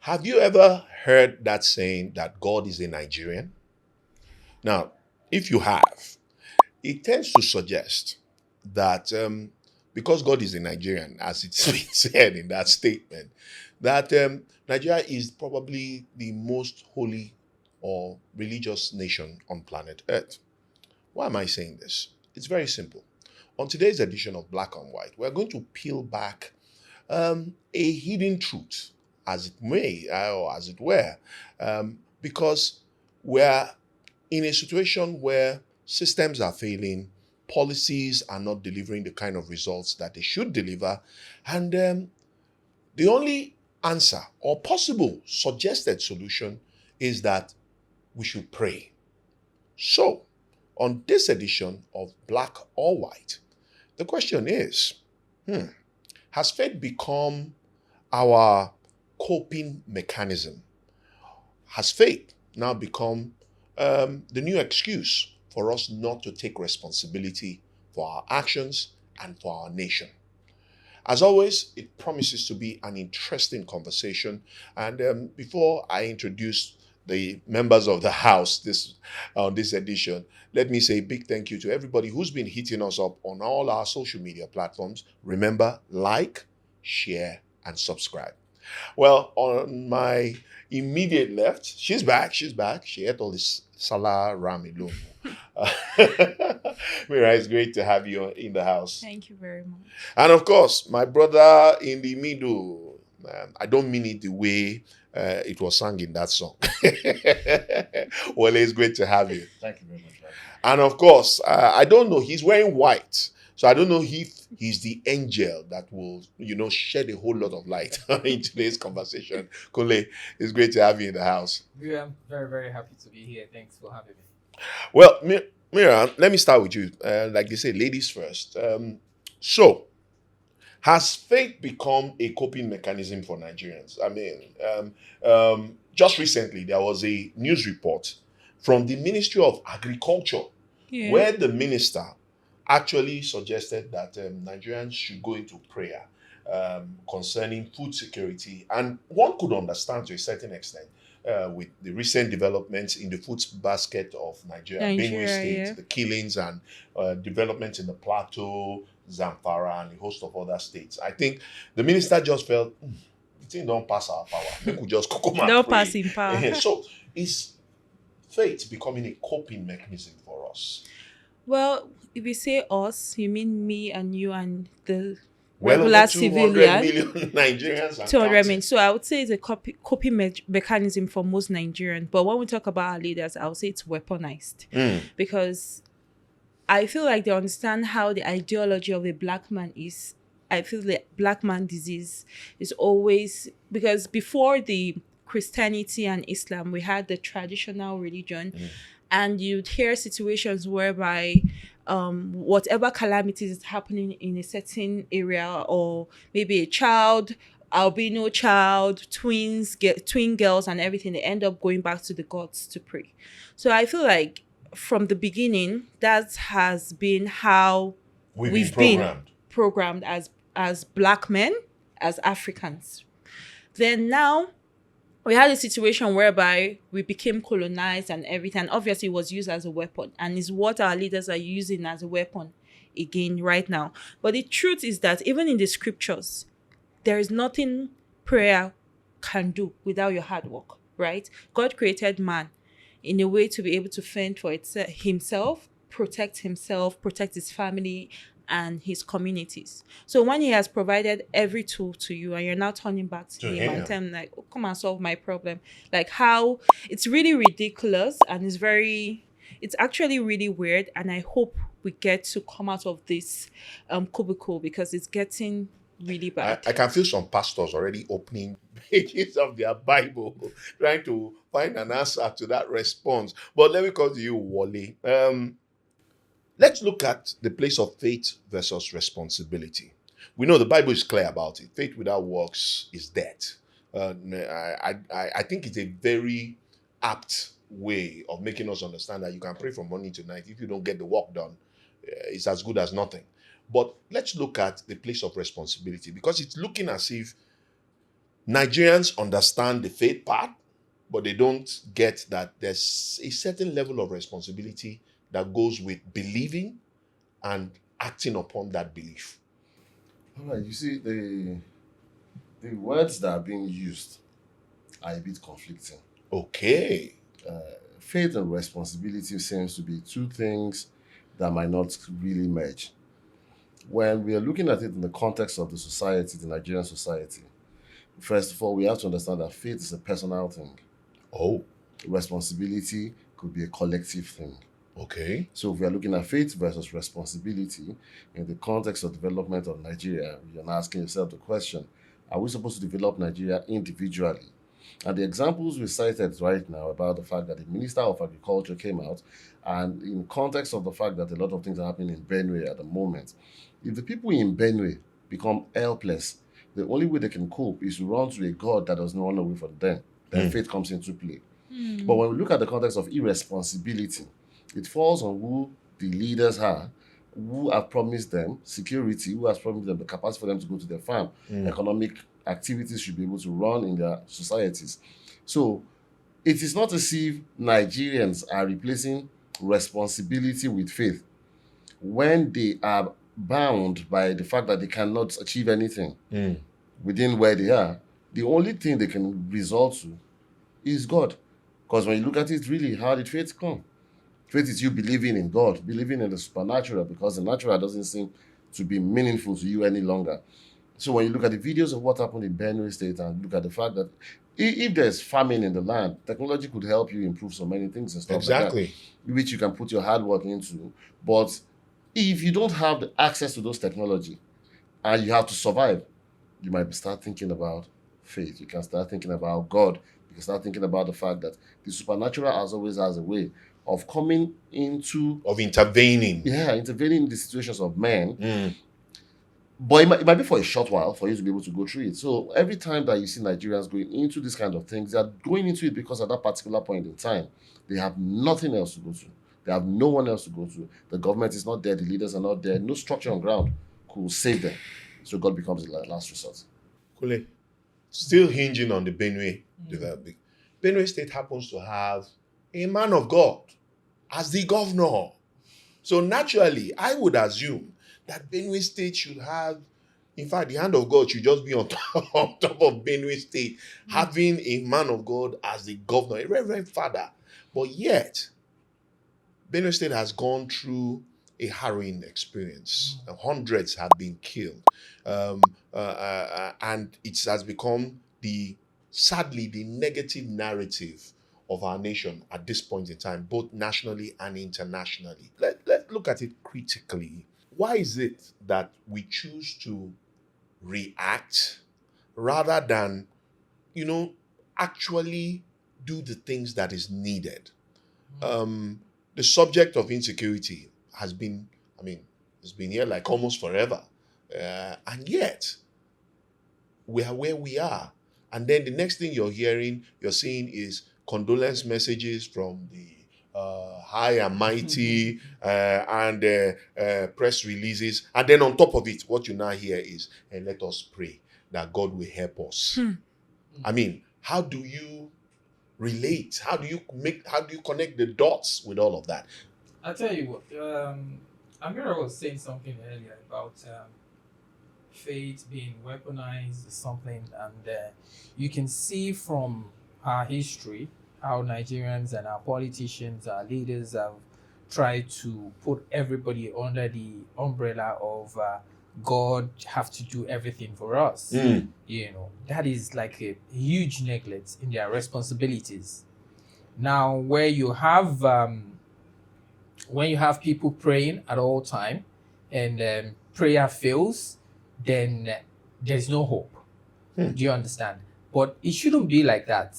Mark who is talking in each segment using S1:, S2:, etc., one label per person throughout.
S1: Have you ever heard that saying that God is a Nigerian? Now, if you have, it tends to suggest that because God is a Nigerian, as it's been said in that statement, that Nigeria is probably the most holy or religious nation on planet Earth. Why am I saying this? It's very simple. On today's edition of Black and White, we're going to peel back a hidden truth, as it may, or as it were, because we're in a situation where systems are failing, policies are not delivering the kind of results that they should deliver, and the only answer or possible suggested solution is that we should pray. So, on this edition of Black or White, the question is, has faith become our coping mechanism? Has faith now become the new excuse for us not to take responsibility for our actions and for our nation? As always, it promises to be an interesting conversation. And before I introduce the members of the house on this edition, let me say a big thank you to everybody who's been hitting us up on all our social media platforms. Remember, like, share, and subscribe. Well, on my immediate left, she's back. She's back. She ate all this Salah Ram alone. Mira, it's great to have you in the house.
S2: Thank you very much.
S1: And of course, my brother in the middle. I don't mean it the way it was sung in that song. Well, it's great to have you.
S3: Thank you very much. Ryan.
S1: And of course, I don't know, he's wearing white. So I don't know if he's the angel that will, shed a whole lot of light in today's conversation. Kole, it's great to have you in the house.
S3: Yeah, I'm very, very happy to be here. Thanks for having me.
S1: Well, Mira, let me start with you. Like they say, ladies first. So, has faith become a coping mechanism for Nigerians? I mean, just recently, there was a news report from the Ministry of Agriculture where the minister actually suggested that Nigerians should go into prayer concerning food security. And one could understand to a certain extent with the recent developments in the food basket of Nigeria, Benue State, the killings and developments in the Plateau, Zamfara, and a host of other states. I think the minister just felt, the thing don't pass our power. We could just come and
S2: Don't
S1: pray.
S2: pass in power.
S1: So is faith becoming a coping mechanism for us?
S2: Well, if you say us, you mean me and you and the
S1: Well,
S2: regular
S1: over 200
S2: civilian.
S1: million Nigerians and
S2: 200
S1: counting.
S2: million. So I would say it's a coping mechanism for most Nigerians. But when we talk about our leaders, I would say it's weaponized. Because I feel like they understand how the ideology of a black man is. I feel the black man disease is always, because before the Christianity and Islam, we had the traditional religion. And you'd hear situations whereby whatever calamities is happening in a certain area, or maybe a child, albino child, twin girls and everything, they end up going back to the gods to pray. So I feel like from the beginning, that has been how we've been programmed as black men, as Africans. Then now, we had a situation whereby we became colonized and everything. And obviously, it was used as a weapon, and is what our leaders are using as a weapon again right now. But the truth is that even in the scriptures, there is nothing prayer can do without your hard work, right? God created man in a way to be able to fend for himself, protect his family, and his communities. So when he has provided every tool to you and you're now turning back to him and telling him, like, oh, come and solve my problem. Like, how it's really ridiculous, and it's actually really weird. And I hope we get to come out of this cubicle, because it's getting really bad.
S1: I can feel some pastors already opening pages of their Bible, trying to find an answer to that response. But let me come to you, Wally. Let's look at the place of faith versus responsibility. We know the Bible is clear about it. Faith without works is dead. I think it's a very apt way of making us understand that you can pray from morning to night. If you don't get the work done, it's as good as nothing. But let's look at the place of responsibility, because it's looking as if Nigerians understand the faith part, but they don't get that there's a certain level of responsibility that goes with believing and acting upon that belief.
S4: All right, you see, the words that are being used are a bit conflicting.
S1: Okay.
S4: Faith and responsibility seems to be two things that might not really merge. When we are looking at it in the context of the society, the Nigerian society, first of all, we have to understand that faith is a personal thing.
S1: Oh,
S4: Responsibility could be a collective thing.
S1: okay.
S4: So if we are looking at faith versus responsibility in the context of development of Nigeria, you're asking yourself the question, are we supposed to develop Nigeria individually? And the examples we cited right now about the fact that the Minister of Agriculture came out, and in context of the fact that a lot of things are happening in Benue at the moment, if the people in Benue become helpless, the only way they can cope is to run to a God that does not run away from them. Then faith comes into play. But when we look at the context of irresponsibility, it falls on who the leaders are, who have promised them security, who has promised them the capacity for them to go to their farm. Economic activities should be able to run in their societies. So it is not as if Nigerians are replacing responsibility with faith when they are bound by the fact that they cannot achieve anything within where they are. The only thing they can resort to is God. Because when you look at it, really, how did faith come? Faith is you believing in God, believing in the supernatural, because the natural doesn't seem to be meaningful to you any longer. So when you look at the videos of what happened in Benue State and look at the fact that if there's famine in the land, technology could help you improve so many things and stuff
S1: Exactly.
S4: like that, which you can put your hard work into. But if you don't have the access to those technology and you have to survive, you might start thinking about faith. You can start thinking about God. You can start thinking about the fact that the supernatural always has a way of coming into,
S1: Of intervening.
S4: intervening in the situations of men. But it might be for a short while for you to be able to go through it. So every time that you see Nigerians going into this kind of things, they are going into it because at that particular point in time, they have nothing else to go to. They have no one else to go to. The government is not there. The leaders are not there. No structure on ground could save them. So God becomes the last resort.
S1: Kule, still hinging on the Benue development. Benue State happens to have a man of God as the governor. So naturally, I would assume that Benue State should have, in fact, the hand of God should just be on top, on top of Benue State, having a man of God as the governor, a reverend father. But yet, Benue State has gone through a harrowing experience. Hundreds have been killed. And it has become sadly, the negative narrative of our nation at this point in time, both nationally and internationally. Let's look at it critically. Why is it that we choose to react rather than, actually do the things that is needed? The subject of insecurity has been, it's been here like almost forever. And yet, we are where we are. And then the next thing you're seeing is condolence messages from the high and mighty and press releases. And then on top of it, what you now hear is, and let us pray that God will help us. How do you relate? How do you connect the dots with all of that?
S3: I'll tell you what, Amira was saying something earlier about faith being weaponized or something, and you can see from our history how Nigerians and our politicians, our leaders have tried to put everybody under the umbrella of God have to do everything for us. That is like a huge neglect in their responsibilities. Now, where you have when you have people praying at all time and prayer fails, then there's no hope. Do you understand? But it shouldn't be like that.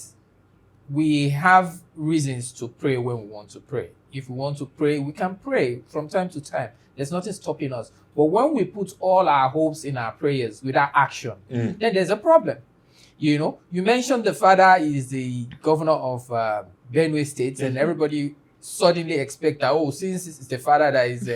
S3: We have reasons to pray when we want to pray. If we want to pray, we can pray from time to time. There's nothing stopping us. But when we put all our hopes in our prayers without action, then there's a problem. You mentioned the father is the governor of Benue State, and everybody suddenly expect that, since it's the father that is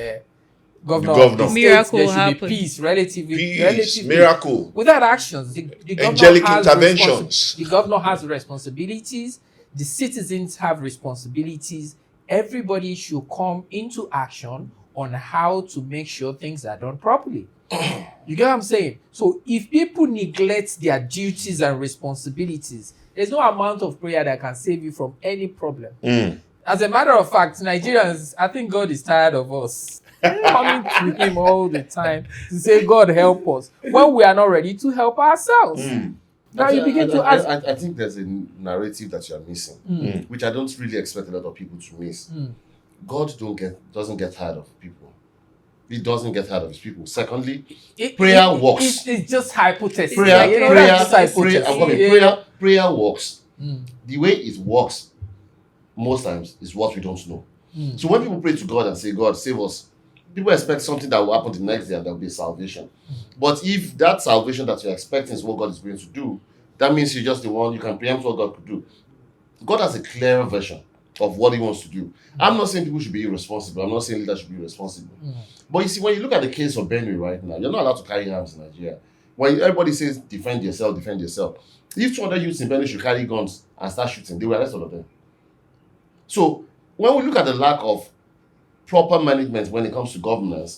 S3: governor,
S1: The
S3: of the
S1: governor.
S3: state,
S2: Miracle
S3: there should
S2: happen.
S3: be peace, relatively,
S1: Peace, miracle,
S3: Without actions, the governor
S1: angelic
S3: has
S1: interventions.
S3: the governor has responsibilities. The citizens have responsibilities. Everybody should come into action on how to make sure things are done properly. You get what I'm saying? So if people neglect their duties and responsibilities, there's no amount of prayer that can save you from any problem. As a matter of fact, Nigerians, I think God is tired of us coming to him all the time to say, God help us, when we are not ready to help ourselves. Now you begin to ask.
S4: I think there's a narrative that you're missing, which I don't really expect a lot of people to miss. God doesn't get tired of people. He doesn't get tired of his people. Secondly, prayer works.
S3: It's just hypothesis.
S4: Prayer works. The way it works most times is what we don't know. So when people pray to God and say, God, save us, people expect something that will happen the next day and there will be salvation. But if that salvation that you're expecting is what God is going to do, that means you're just the one, you can preempt what God could do. God has a clearer version of what he wants to do. I'm not saying people should be irresponsible. I'm not saying leaders should be irresponsible. But you see, when you look at the case of Benue right now, you're not allowed to carry arms in Nigeria. When everybody says, defend yourself, if 200 youths in Benue should carry guns and start shooting, they will arrest all of them. So, when we look at the lack of proper management when it comes to governance,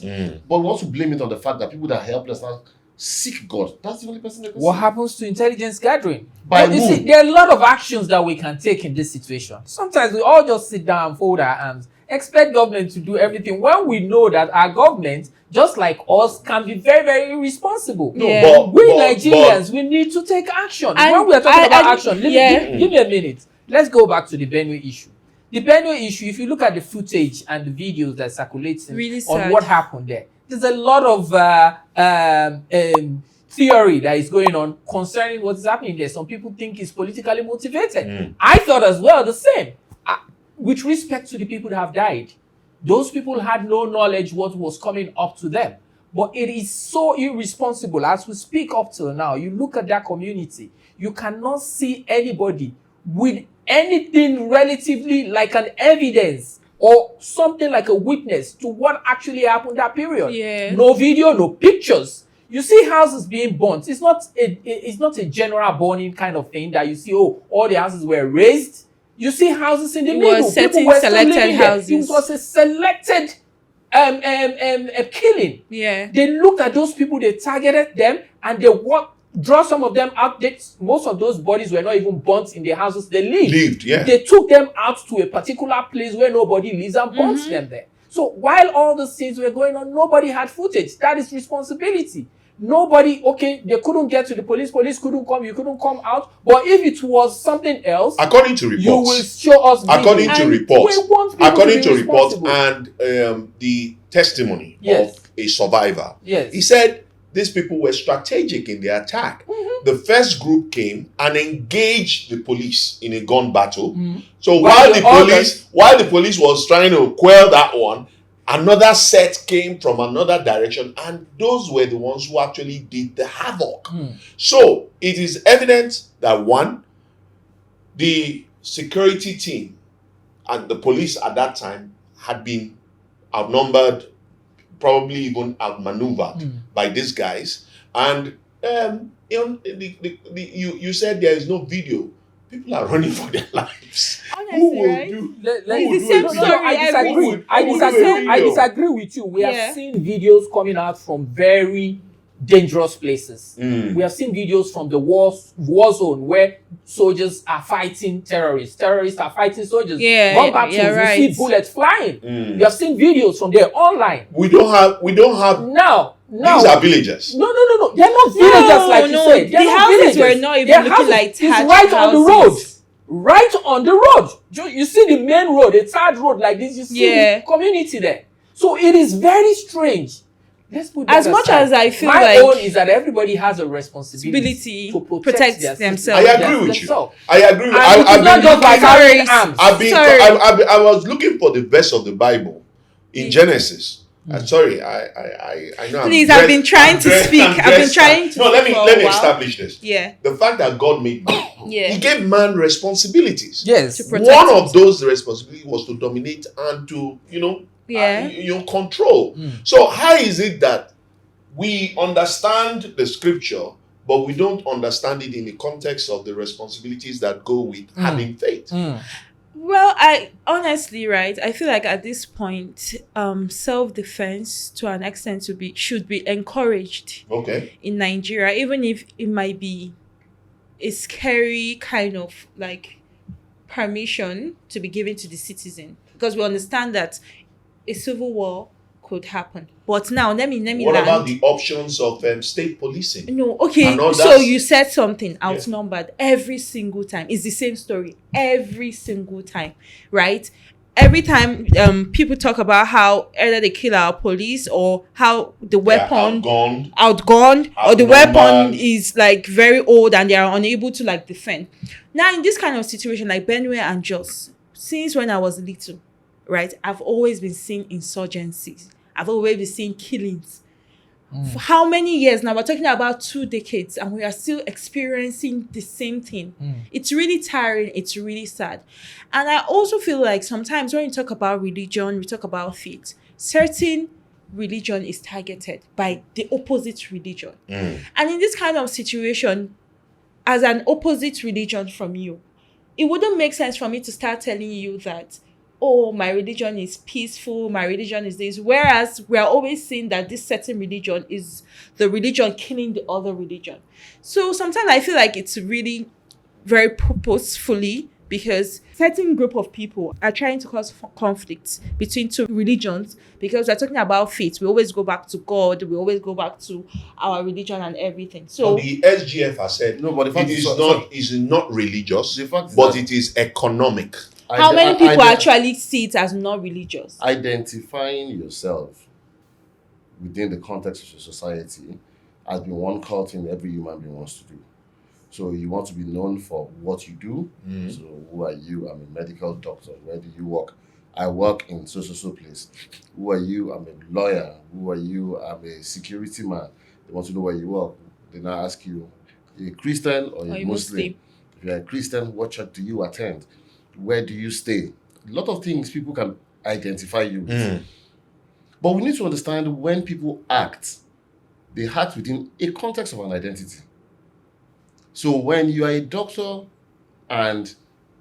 S4: but we want to blame it on the fact that people that are helpless now seek God. That's the only person that can
S3: What
S4: see.
S3: happens to intelligence gathering?
S4: By
S3: You see,
S4: whom?
S3: there are a lot of actions that we can take in this situation. Sometimes we all just sit down and fold our arms, expect government to do everything when we know that our government, just like us, can be very, very irresponsible.
S2: Yeah.
S3: We Nigerians, we need to take action.
S2: And
S3: when we are talking about action,
S2: yeah.
S3: give me a minute. Let's go back to the Benue issue. The Benue issue, if you look at the footage and the videos that circulate
S2: Really
S3: on
S2: sad.
S3: what happened there, there's a lot of theory that is going on concerning what is happening there. Some people think it's politically motivated. I thought as well the same. With respect to the people that have died, those people had no knowledge what was coming up to them. But it is so irresponsible. As we speak up till now, you look at that community, you cannot see anybody with anything relatively like an evidence or something like a witness to what actually happened that period.
S2: Yeah.
S3: No video, no pictures. You see houses being burnt. It's not a general burning kind of thing that you see, oh, all the houses were razed. You see houses in the middle.
S2: Was certain
S3: People were still
S2: selected
S3: living there.
S2: houses.
S3: It was a selected killing.
S2: Yeah.
S3: They looked at those people, they targeted them, and they draw some of them out. Most of those bodies were not even burnt in their houses. They lived.
S1: Yeah.
S3: They took them out to a particular place where nobody lives and burnt them there. So while all those things were going on, nobody had footage. That is responsibility. Nobody, okay, they couldn't get to the police couldn't come, you couldn't come out. But if it was something else,
S1: according to reports,
S3: you will show us video.
S1: according to
S3: And
S1: reports,
S3: we want people
S1: according
S3: to be
S1: to reports
S3: responsible.
S1: and the testimony
S3: Yes.
S1: of a survivor,
S3: Yes.
S1: he said these people were strategic in their attack. The first group came and engaged the police in a gun battle. So while the police was trying to quell that one, another set came from another direction, and those were the ones who actually did the havoc. So it is evident that one, the security team and the police at that time had been outnumbered, probably even outmaneuvered by these guys. And you said there is no video. People are running for their lives.
S2: Honestly,
S1: Who will
S2: right?
S1: do?
S2: It's the same
S1: No,
S2: story
S3: I disagree.
S2: every-
S1: Who will
S3: I
S1: do a
S3: disagree. I
S1: video?
S3: disagree with you. We
S2: Yeah.
S3: have seen videos coming out from very dangerous places. We have seen videos from the war zone where soldiers are fighting terrorists. Terrorists are fighting soldiers.
S2: Yeah,
S3: Gun battles.
S2: yeah, right.
S3: You see bullets flying. We have seen videos from there online.
S1: We don't have
S3: Now,
S1: these are villagers.
S3: No. They're not villagers like you said. They're
S2: the
S3: not
S2: houses
S3: villagers.
S2: were not even
S3: Their
S2: looking
S3: houses
S2: like
S3: is
S2: thatched
S3: right on the road.
S2: houses.
S3: Right on the road. You see the main road, a third road like this. You see
S2: Yeah.
S3: the community there. So it is very strange. Let's put that
S2: As much
S3: aside.
S2: as I feel
S3: my
S2: like
S3: own is that everybody has a responsibility
S2: responsibility
S3: to
S2: protect
S3: their
S2: themselves.
S1: I agree with you.
S3: themselves.
S1: I agree.
S3: And
S1: I've
S3: it is not
S1: been
S3: just by
S1: looking-
S3: carrying
S2: Sorry.
S3: arms.
S2: Sorry.
S1: I was looking for the verse of the Bible in Genesis. Sorry, I know.
S2: Please, I've been trying to speak. I've been trying to
S1: No, let
S2: speak
S1: me
S2: for
S1: let
S2: a
S1: me
S2: while.
S1: establish this.
S2: Yeah.
S1: The fact that God made man,
S2: Yeah.
S1: He gave man responsibilities.
S3: Yes.
S2: To protect
S1: One
S2: himself.
S1: of those responsibilities was to dominate and to
S2: Yeah.
S1: Control. So how is it that we understand the scripture, but we don't understand it in the context of the responsibilities that go with having faith?
S2: Well, I honestly, right, I feel like at this point, self-defense to an extent should be encouraged
S1: Okay.
S2: in Nigeria, even if it might be a scary kind of like permission to be given to the citizen, because we understand that a civil war could happen. But now let me
S1: What
S2: land.
S1: about the options of state policing?
S2: No, okay.
S1: And all
S2: So
S1: that's-
S2: you said something outnumbered every single time. It's the same story every single time, right? Every time people talk about how either they kill our police or how the weapon outgunned or the weapon is like very old and they are unable to like defend. Now in this kind of situation like Benue and Jos, since when I was little, right, I've always been seeing insurgencies. I've always been seeing killings. For how many years now? We're talking about 2 decades and we are still experiencing the same thing. It's really tiring. It's really sad. And I also feel like sometimes when you talk about religion, we talk about faith, certain religion is targeted by the opposite religion. And in this kind of situation, as an opposite religion from you, it wouldn't make sense for me to start telling you that, oh, my religion is peaceful, my religion is this. Whereas we are always seeing that this certain religion is the religion killing the other religion. So sometimes I feel like it's really very purposefully because certain group of people are trying to cause conflicts between 2 religions because we're talking about faith. We always go back to God. We always go back to our religion and everything. So
S1: the SGF has said
S4: No, but the fact
S1: is not religious,
S4: the fact is
S1: but
S4: that-
S1: it is economic.
S2: how many people actually see it as not religious?
S4: Identifying yourself within the context of your society has been one core thing every human being wants to do. So you want to be known for what you do. So who are you? I'm a medical doctor. Where do you work? I work in so place. Who are you? I'm a lawyer. Who are you? I'm a security man. They want to know where you work. They now ask you, are you a Christian or a Muslim? If you're a Christian, what church do you attend? Where do you stay? A lot of things people can identify you with. But we need to understand when people act, they act within a context of an identity. So when you are a doctor and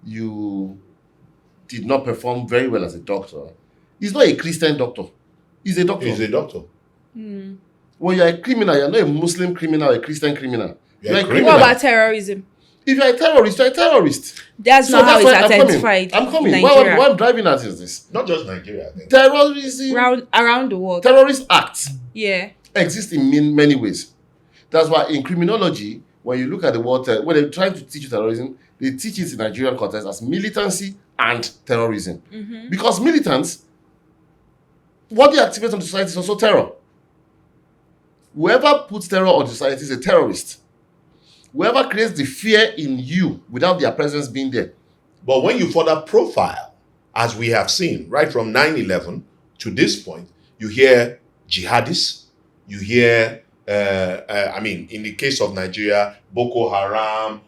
S4: you did not perform very well as a doctor, he's not a Christian doctor. He's a doctor.
S1: He's a doctor.
S4: When you're a criminal, you're not a Muslim criminal or a Christian criminal. You're a criminal.
S2: What about terrorism?
S4: If you're a terrorist, you're a terrorist.
S2: That's not how it's identified.
S4: I'm coming.
S2: in
S4: What
S2: Nigeria.
S4: I'm driving at is this.
S1: Not just Nigeria, I think.
S4: Terrorism,
S2: around the world.
S4: terrorist acts
S2: Yeah.
S4: exist in many ways. That's why in criminology, when you look at the word, when they're trying to teach you terrorism, they teach it in Nigerian context as militancy and terrorism. Because militants, what they activate on the society is also terror. Whoever puts terror on the society is a terrorist. Whoever creates the fear in you without their presence being there.
S1: But when you further profile, as we have seen, right from 9/11 to this point, you hear jihadists, you hear, in the case of Nigeria, Boko Haram,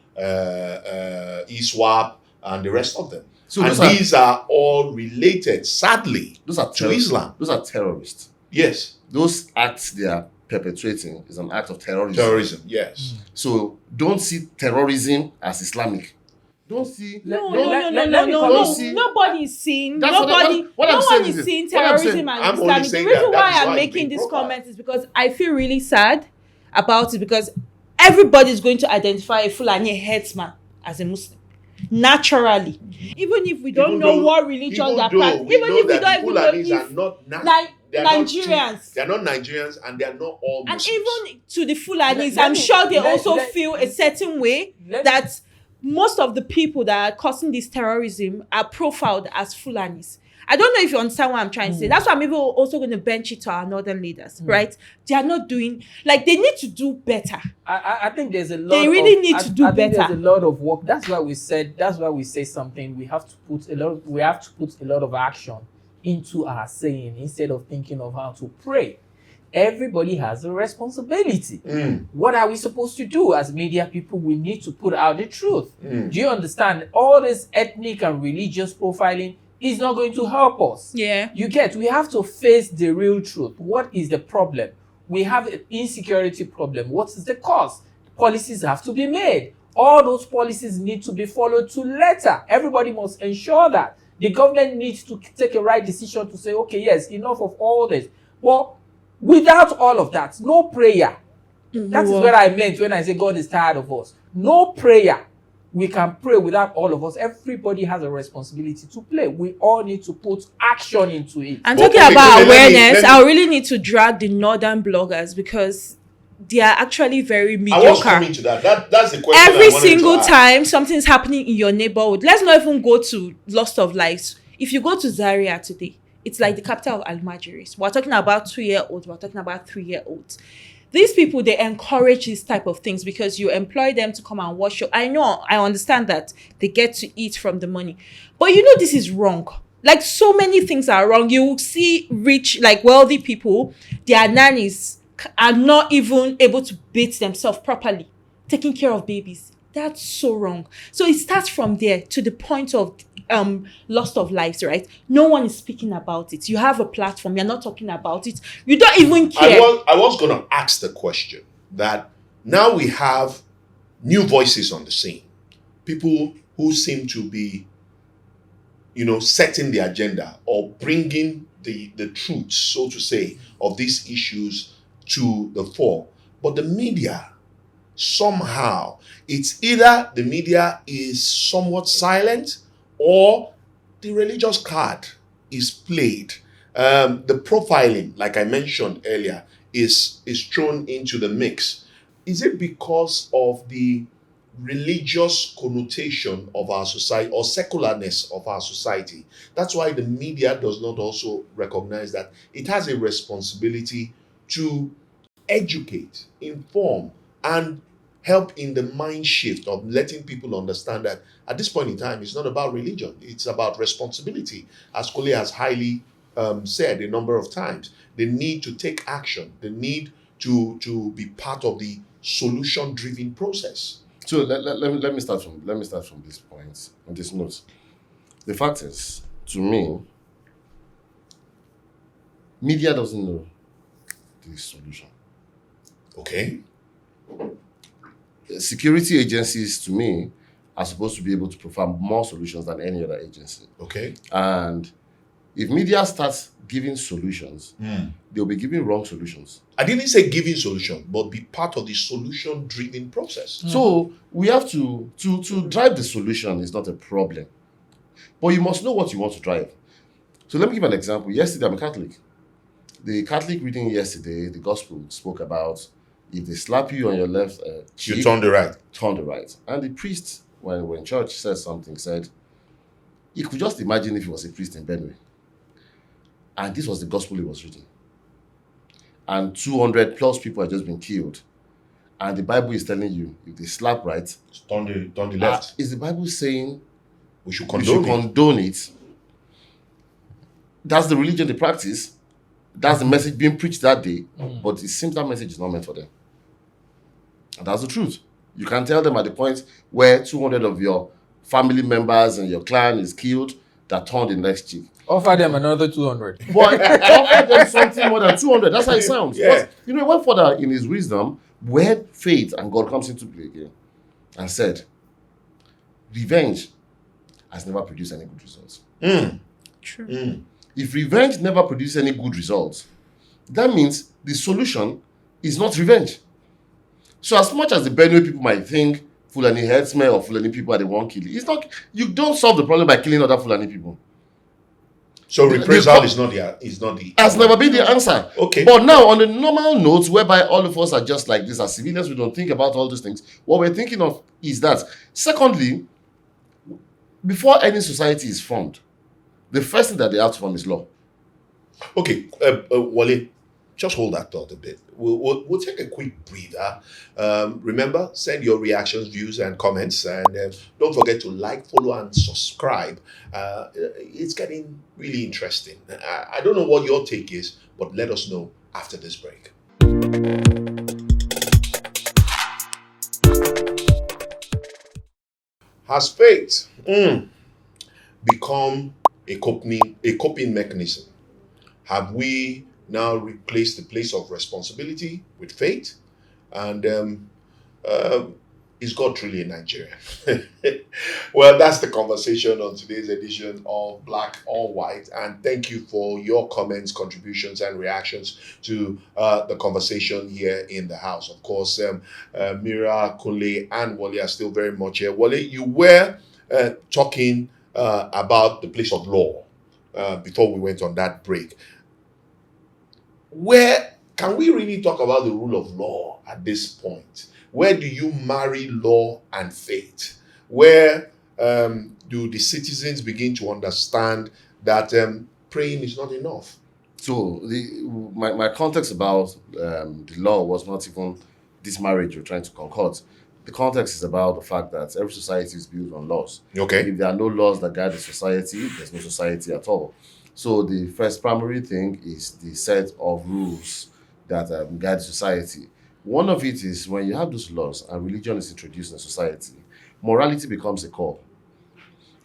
S1: ISWAP, and the rest of them.
S4: So
S1: and these are all related, sadly, to Islam.
S4: Those are terrorists.
S1: Yes.
S4: Those acts they are perpetrating is an act of terrorism.
S1: Terrorism, yes.
S4: So don't see terrorism as Islamic. Don't see.
S2: No.
S4: see-
S2: Nobody is seeing.
S4: That's
S2: Nobody.
S4: what I'm
S2: no
S4: saying
S2: one
S4: is
S2: is
S4: this.
S2: seeing
S4: What I'm saying-
S2: terrorism and
S1: I'm only
S2: Islamic. The
S1: saying
S2: reason
S1: that
S2: why
S1: is
S2: I'm
S1: why it's
S2: making
S1: being
S2: this
S1: profiled.
S2: comment is because I feel really sad about it because everybody is going to identify a Fulani headsman as a Muslim. Naturally, even if we don't know what religion they're practicing, even if we don't even know if
S1: like
S2: Nigerians.
S1: They're not Nigerians and they're not all
S2: And
S1: Muslims.
S2: even to the Fulanis,
S3: Let
S2: I'm
S3: me-
S2: sure they
S3: let-
S2: also
S3: let-
S2: feel a certain way
S3: let-
S2: that most of the people that are causing this terrorism are profiled as Fulanis. I don't know if you understand what I'm trying to say. That's why I'm even also going to bench it to our northern leaders, right? They are not doing, like, they need to do better.
S3: I think there's a lot.
S2: They really need to do
S3: I think
S2: better.
S3: There's a lot of work. That's why we say something. We have to put a lot of action into our saying instead of thinking of how to pray. Everybody has a responsibility. What are we supposed to do as media people? We need to put out the truth. Do you understand? All this ethnic and religious profiling is not going to help us.
S2: Yeah.
S3: We have to face the real truth. What is the problem? We have an insecurity problem. What is the cause? Policies have to be made. All those policies need to be followed to letter. Everybody must ensure that. The government needs to take a right decision to say, okay, yes, enough of all this. But without all of that, no prayer. That is what I meant when I say God is tired of us. No prayer. We can pray without all of us. Everybody has a responsibility to play. We all need to put action into it.
S2: And
S1: Well,
S2: talking
S1: okay,
S2: about
S1: let me-
S2: awareness, I really need to drag the northern bloggers because they are actually very
S1: I was
S2: mediocre.
S1: coming to that. That's the question.
S2: Every
S1: I wanted
S2: single
S1: to ask.
S2: time something's happening in your neighborhood, let's not even go to loss of lives. If you go to Zaria today, it's like the capital of Almajiris. We're talking about 2-year-olds, we're talking about 3-year-olds. These people, they encourage these type of things because you employ them to come and watch you. I understand that they get to eat from the money. But you know this is wrong. Like, so many things are wrong. You will see rich, like wealthy people, their nannies are not even able to bathe themselves properly, taking care of babies. That's so wrong. So it starts from there to the point of loss of lives, right? No one is speaking about it. You have a platform, you're not talking about it. You don't even care.
S1: I was going to ask the question that now we have new voices on the scene, people who seem to be, setting the agenda or bringing the truth, so to say, of these issues to the fore. But the media, somehow, it's either the media is somewhat silent or the religious card is played. The profiling, like I mentioned earlier, is thrown into the mix. Is it because of the religious connotation of our society or secularness of our society? That's why the media does not also recognize that it has a responsibility to educate, inform, and help in the mind shift of letting people understand that at this point in time, it's not about religion, it's about responsibility. As Kole has highly said a number of times, they need to take action, they need to be part of the solution-driven process.
S4: So let me start from this point, on this note. The fact is, to me, media doesn't know the solution.
S1: Okay.
S4: Security agencies, to me, are supposed to be able to provide more solutions than any other agency.
S1: Okay.
S4: And if media starts giving solutions, they'll be giving wrong solutions.
S1: I didn't say giving solution, but be part of the solution-driven process.
S4: So we have to drive the solution is not a problem. But you must know what you want to drive. So let me give an example. Yesterday, I'm a Catholic. The Catholic reading yesterday, the gospel spoke about if they slap you on your left cheek,
S1: You turn the right.
S4: turn the right. And the priest, when church said something, said, you could just imagine if he was a priest in Benue. And this was the gospel he was reading. And 200 plus people had just been killed. And the Bible is telling you, if they slap right,
S1: Turn the left.
S4: is the Bible saying
S1: We should
S4: we should
S1: condone it.
S4: condone it? That's the religion they practice. That's the message being preached that day. But it seems that message is not meant for them. And that's the truth. You can tell them at the point where 200 of your family members and your clan is killed, that turn the next cheek.
S3: Offer them another 200.
S4: But offer them something more than 200. That's how it sounds.
S1: Yeah.
S4: But, he went further in his wisdom, where faith and God comes into play again, and said, revenge has never produced any good results.
S2: True.
S4: If revenge never produces any good results, that means the solution is not revenge. So as much as the Benue people might think Fulani herdsmen or Fulani people are the one killing, it's not. You don't solve the problem by killing other Fulani people.
S1: So reprisal is not the
S4: Has never been the answer.
S1: Okay.
S4: But now, on the normal notes, whereby all of us are just like this, as civilians, we don't think about all these things. What we're thinking of is that. Secondly, before any society is formed, the first thing that they have to form is law.
S1: Okay, Wale, just hold that thought a bit. We'll take a quick breather. Remember, send your reactions, views, and comments, and don't forget to like, follow, and subscribe. It's getting really interesting. I don't know what your take is, but let us know after this break. Has faith become a coping mechanism? Have we now replaced the place of responsibility with faith? And um, is God truly a Nigerian? Well, that's the conversation on today's edition of Black or White. And thank you for your comments, contributions, and reactions to the conversation here in the house. Of course, Mira, Kunle, and Wale are still very much here. Wale, you were talking about the place of law before we went on that break. Where can we really talk about the rule of law at this point? Where do you marry law and faith? Where do the citizens begin to understand that praying is not enough?
S4: So my context about the law was not even this marriage you're trying to concord. The context is about the fact that every society is built on laws.
S1: Okay.
S4: If there are no laws that guide the society, there's no society at all. So the first primary thing is the set of rules that guide society. One of it is when you have those laws and religion is introduced in society, morality becomes a core.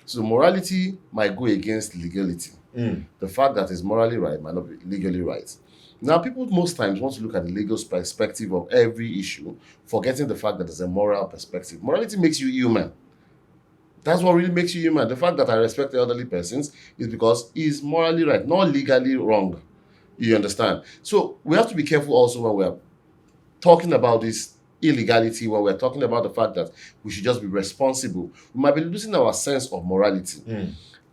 S4: So morality might go against legality. The fact that it's morally right might not be legally right. Now, people most times want to look at the legal perspective of every issue, forgetting the fact that there's a moral perspective. Morality makes you human. That's what really makes you human. The fact that I respect the elderly persons is because he's morally right, not legally wrong. You understand? So we have to be careful also when we're talking about this illegality, when we're talking about the fact that we should just be responsible. We might be losing our sense of morality.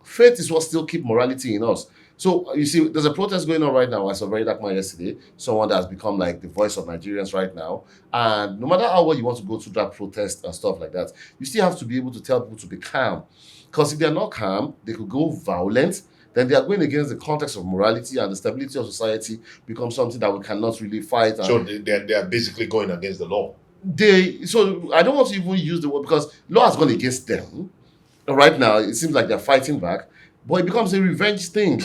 S4: Faith is what still keeps morality in us. So you see, there's a protest going on right now. I saw very dark man yesterday, someone that has become like the voice of Nigerians right now. And no matter how well you want to go through that protest and stuff like that, you still have to be able to tell people to be calm. Because if they're not calm, they could go violent. Then they are going against the context of morality, and the stability of society becomes something that we cannot really fight.
S1: So they are basically going against the law.
S4: So I don't want to even use the word because law has gone against them. Right now, it seems like they're fighting back, but it becomes a revenge thing.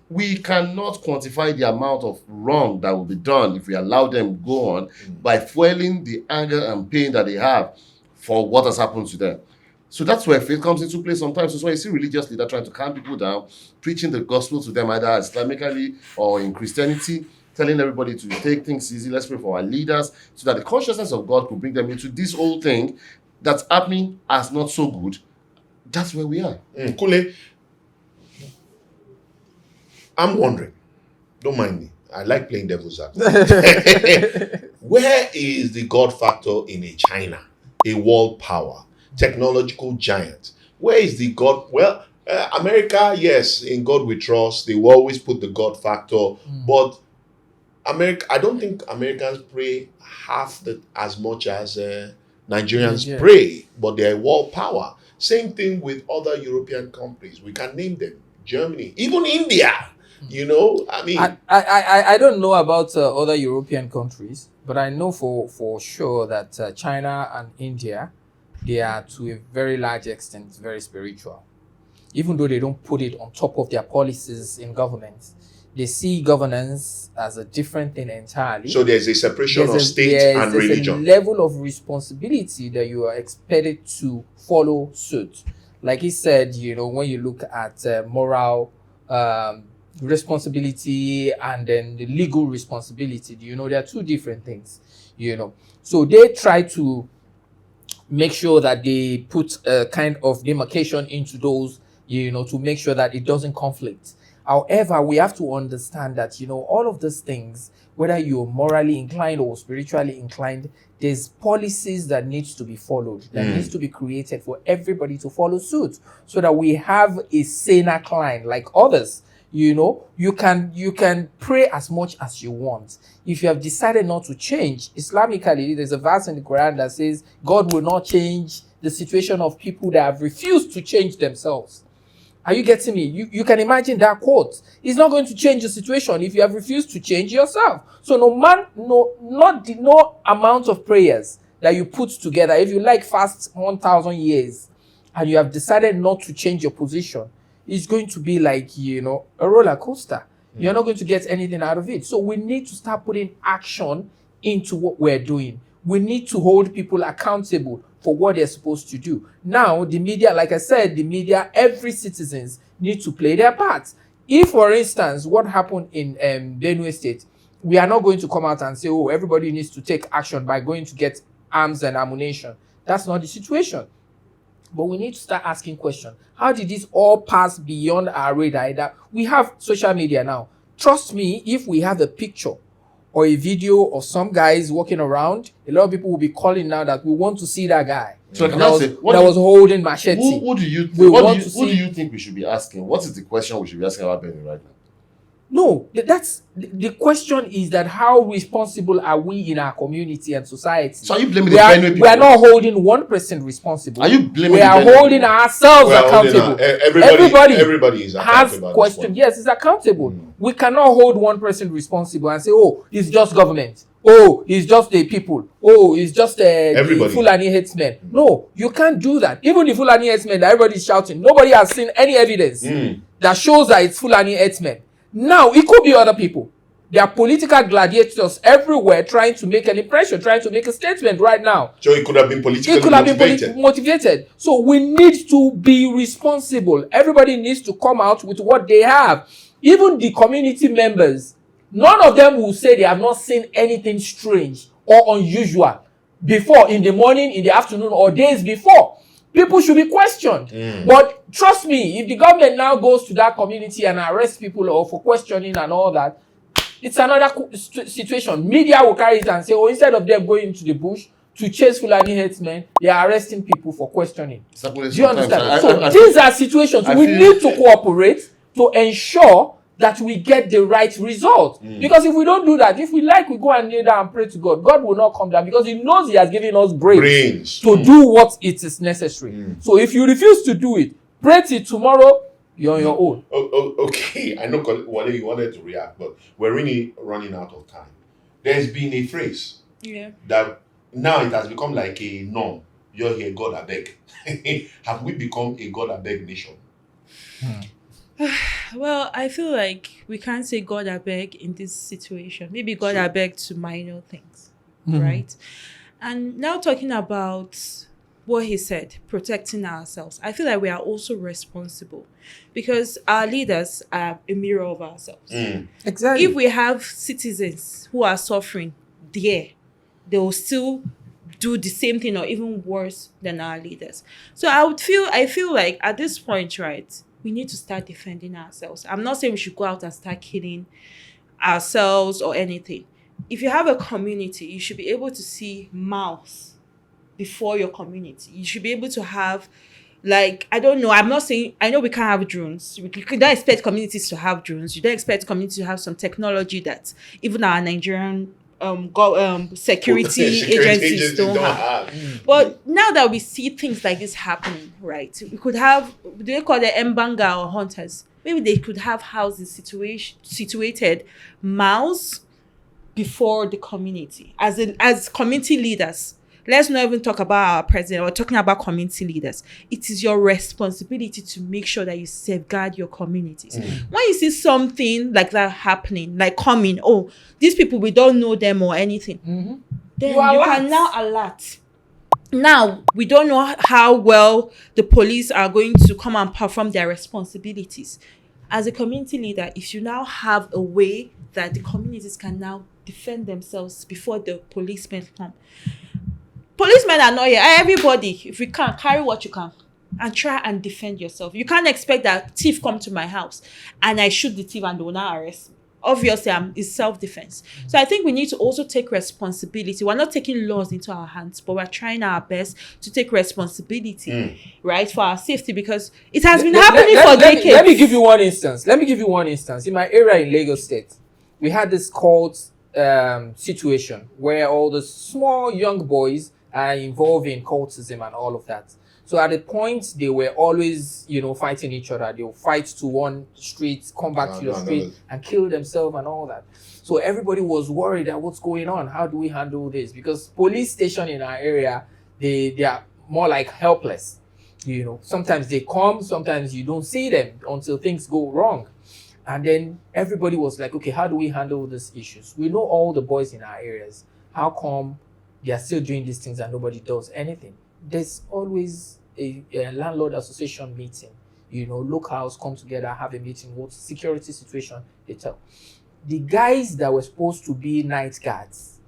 S4: We cannot quantify the amount of wrong that will be done if we allow them go on by fueling the anger and pain that they have for what has happened to them. So that's where faith comes into play sometimes. So when you see religious leaders trying to calm people down, preaching the gospel to them either Islamically or in Christianity, telling everybody to take things easy, let's pray for our leaders, so that the consciousness of God could bring them into this whole thing that's happening as not so good. That's where we are.
S1: Kule, I'm wondering, don't mind me, I like playing devil's advocate. Where is the God factor in a China, a world power, technological giant? Where is the God? Well, America, yes, in God we trust. They will always put the God factor, but America, I don't think Americans pray as much as Nigerians pray, but they're a world power. Same thing with other European countries. We can name them. Germany, even India. You know, I mean,
S3: I don't know about other European countries, but I know for sure that China and India, they are to a very large extent very spiritual. Even though they don't put it on top of their policies in government, they see governance as a different thing entirely.
S1: So there's a separation of state and religion.
S3: There's a level of responsibility that you are expected to follow suit. Like he said, you know, when you look at moral responsibility and then the legal responsibility, you know, there are two different things, you know. So they try to make sure that they put a kind of demarcation into those, you know, to make sure that it doesn't conflict. However, we have to understand that, you know, all of these things, whether you're morally inclined or spiritually inclined, there's policies that needs to be followed, that needs to be created for everybody to follow suit, so that we have a saner client like others. You know, you can pray as much as you want. If you have decided not to change, Islamically, there's a verse in the Quran that says God will not change the situation of people that have refused to change themselves. Are you getting me? You can imagine that quote. It's not going to change the situation if you have refused to change yourself. So no amount of prayers that you put together, if you like fast 1,000 years and you have decided not to change your position, it's going to be like, you know, a roller coaster. You're not going to get anything out of it. So we need to start putting action into what we're doing. We need to hold people accountable for what they're supposed to do. Now, the media, like I said, the media, every citizens need to play their part. If, for instance, what happened in Benue State, we are not going to come out and say, oh, everybody needs to take action by going to get arms and ammunition. That's not the situation. But we need to start asking questions. How did this all pass beyond our radar? That we have social media now. Trust me, if we have a picture or a video of some guys walking around, a lot of people will be calling now that we want to see that guy.
S4: So
S3: that was holding machete.
S4: Who do you think we should be asking? What is the question we should be asking about Benin right now?
S3: No, that's the question is that how responsible are we in our community and society?
S4: So are you blaming the Benue people?
S3: We are not holding one person responsible.
S4: Are you blaming
S3: We
S4: the
S3: are
S4: Benue
S3: holding
S4: people?
S3: ourselves accountable.
S1: Everybody is
S3: has
S1: accountable.
S3: question. Yes, it's accountable. We cannot hold one person responsible and say, oh, it's just government. Oh, it's just the people. Oh, it's just the Fulani headsmen. No, you can't do that. Even the Fulani headsmen that everybody is shouting, nobody has seen any evidence that shows that it's Fulani headsmen. Now, it could be other people. There are political gladiators everywhere trying to make an impression, trying to make a statement right now.
S1: So it could have been politically
S3: motivated. So we need to be responsible. Everybody needs to come out with what they have. Even the community members, none of them will say they have not seen anything strange or unusual before, in the morning, in the afternoon, or days before. People should be questioned. But trust me, if the government now goes to that community and arrests people or for questioning and all that, it's another situation. Media will carry it and say, oh, instead of them going into the bush to chase Fulani headsmen, they are arresting people for questioning. Do you understand? So these are situations we need to cooperate to ensure that we get the right result. Because if we don't do that, if we go and kneel down and pray to God, God will not come down because he knows he has given us brains. To do what it is necessary. So if you refuse to do it, pray till tomorrow, you're on your own.
S1: Okay, I know Wale, you wanted to react, but we're really running out of time. There's been a phrase that now it has become like a norm. You're here, God I beg. Have we become a God I beg nation?
S2: Well, I feel like we can't say God I beg in this situation. Maybe God I beg to minor things, right? And now talking about what he said, protecting ourselves, I feel like we are also responsible because our leaders are a mirror of ourselves.
S3: Exactly.
S2: If we have citizens who are suffering there, they will still do the same thing or even worse than our leaders. So I feel like at this point, right, we need to start defending ourselves. I'm not saying we should go out and start killing ourselves or anything. If you have a community, you should be able to see mouths before your community. You should be able to have, like, I don't know, I'm not saying, I know we can't have drones. We don't expect communities to have drones. You don't expect communities to have some technology that even our Nigerian security agencies don't have. But now that we see things like this happening, right, we could have, do they call them Mbanga or hunters? Maybe they could have houses situated miles before the community. As community leaders, let's not even talk about our president. We're talking about community leaders. It is your responsibility to make sure that you safeguard your communities. When you see something like that happening, like coming, oh, these people, we don't know them or anything, then you can now alert. Now, we don't know how well the police are going to come and perform their responsibilities. As a community leader, if you now have a way that the communities can now defend themselves before the policemen come. Policemen are not here. Everybody, if you can, carry what you can and try and defend yourself. You can't expect that thief come to my house and I shoot the thief and they will not arrest me. Obviously, it's self-defense. So I think we need to also take responsibility. We're not taking laws into our hands, but we're trying our best to take responsibility, right, for our safety because it has been happening for decades.
S3: Let me give you one instance. In my area in Lagos State, we had this cult situation where all the small young boys are involved in cultism and all of that. So at the point, they were always, fighting each other. They will fight to one street, come back to the street and kill themselves and all that. So everybody was worried that what's going on? How do we handle this? Because police station in our area, they are more like helpless. Sometimes they come, sometimes you don't see them until things go wrong. And then everybody was like, okay, how do we handle these issues? We know all the boys in our areas. How come they are still doing these things and nobody does anything? there's always a landlord association meeting. Locals come together, have a meeting. What security situation they tell the guys that were supposed to be night guards.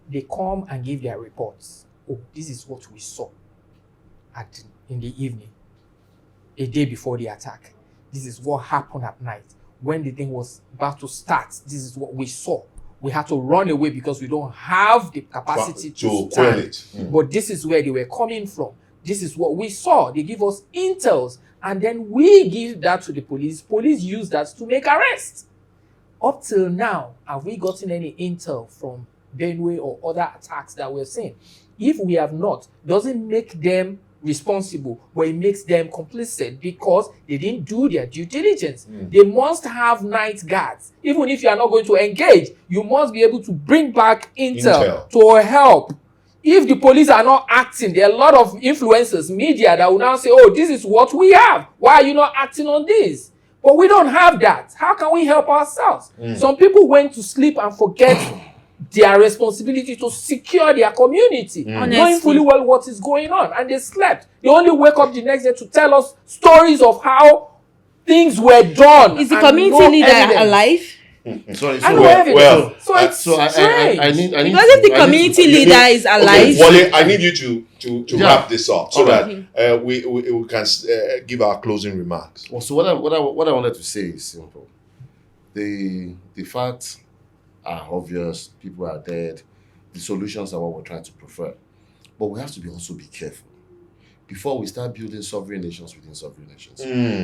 S3: They come and give their reports. Oh, this is what we saw in the evening, a day before the attack. This is what happened at night. When the thing was about to start, this is what we saw. We had to run away because we don't have the capacity to
S1: quell
S3: stand.
S1: it.
S3: But this is where they were coming from. This is what we saw. They give us intels, and then we give that to the police. Police use that to make arrests. Up till now, have we gotten any intel from Benue or other attacks that we're seeing? If we have not, doesn't make them responsible, but it makes them complicit because they didn't do their due diligence. They must have night guards. Even if you are not going to engage, you must be able to bring back intel to help. If the police are not acting, there are a lot of influencers, media that will now say, oh, this is what we have. Why are you not acting on this? But we don't have that. How can we help ourselves? Some people went to sleep and forget their responsibility to secure their community, knowing fully well what is going on, and they slept. They only wake up the next day to tell us stories of how things were done.
S2: Is the community leader alive?
S4: Sorry,
S3: I know evidence. So it's strange.
S4: I need
S2: Because if the community leader is alive,
S1: Wale, I need you to wrap this up so that we can give our closing remarks.
S4: Well, so what I wanted to say is simple. The facts are obvious. People are dead. The solutions are what we're trying to prefer, but we have to also be careful before we start building sovereign nations within sovereign nations.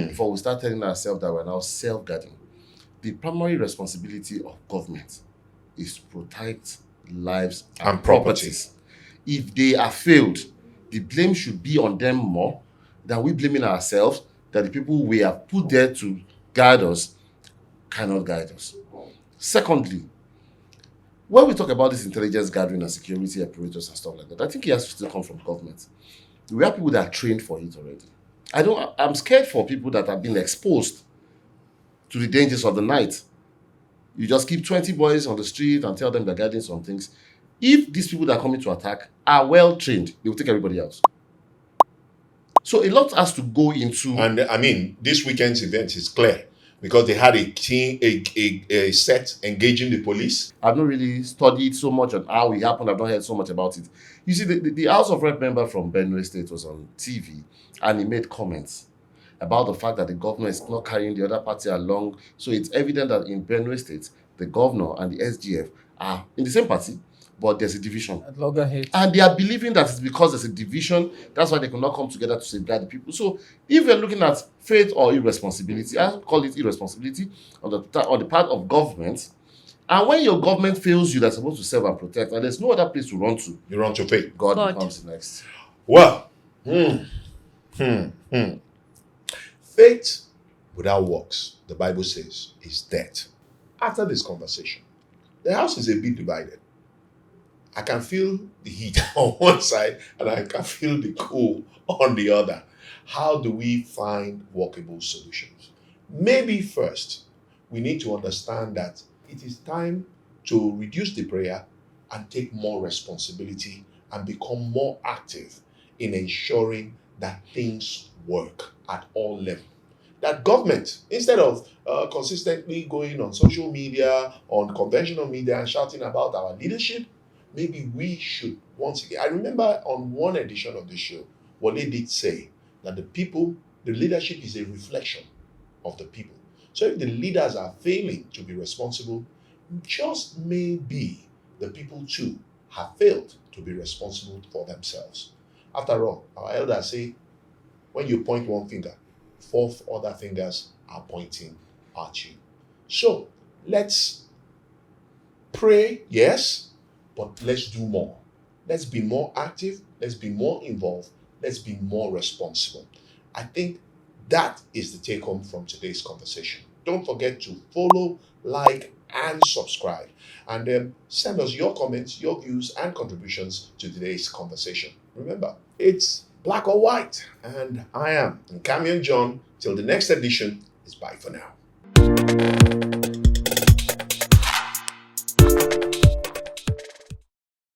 S4: Before we start telling ourselves that we're now self-guarding. The primary responsibility of government is to protect lives and properties. If they are failed, the blame should be on them more than we blaming ourselves that the people we have put there to guide us cannot guide us. Secondly, when we talk about this intelligence gathering and security apparatus and stuff like that, I think it has to still come from government. We have people that are trained for it already. I'm scared for people that have been exposed to the dangers of the night. You just keep 20 boys on the street and tell them they're guiding some things. If these people that are coming to attack are well trained, they will take everybody out. So a lot has to go into...
S1: And I mean, this weekend's event is clear because they had a team, a set engaging the police.
S4: I've not really studied so much on how it happened. I've not heard so much about it. You see, the House of Rep member from Benue State was on TV and he made comments about the fact that the governor is not carrying the other party along. So it's evident that in Benue State, the governor and the SGF are in the same party, but there's a division.
S3: At loggerheads.
S4: And they are believing that it's because there's a division, that's why they cannot come together to safeguard the people. So if you're looking at faith or irresponsibility, I call it irresponsibility on the part of government. And when your government fails you, they're supposed to serve and protect, and there's no other place to run to.
S1: You run to faith.
S4: God becomes the next.
S1: Well, faith without works, the Bible says, is dead. After this conversation, the house is a bit divided. I can feel the heat on one side and I can feel the cool on the other. How do we find workable solutions? Maybe first, we need to understand that it is time to reduce the prayer and take more responsibility and become more active in ensuring that things work at all levels. That government, instead of consistently going on social media, on conventional media and shouting about our leadership, maybe we should once again. I remember on one edition of the show, Wale did say that the leadership is a reflection of the people. So if the leaders are failing to be responsible, just maybe the people too have failed to be responsible for themselves. After all, our elders say, when you point one finger, 4 other fingers are pointing at you. So let's pray, yes, but let's do more. Let's be more active. Let's be more involved. Let's be more responsible. I think that is the take home from today's conversation. Don't forget to follow, like, and subscribe. And send us your comments, your views, and contributions to today's conversation. Remember, it's black or white. And I am Nkamian John. Till the next edition, it's bye for now.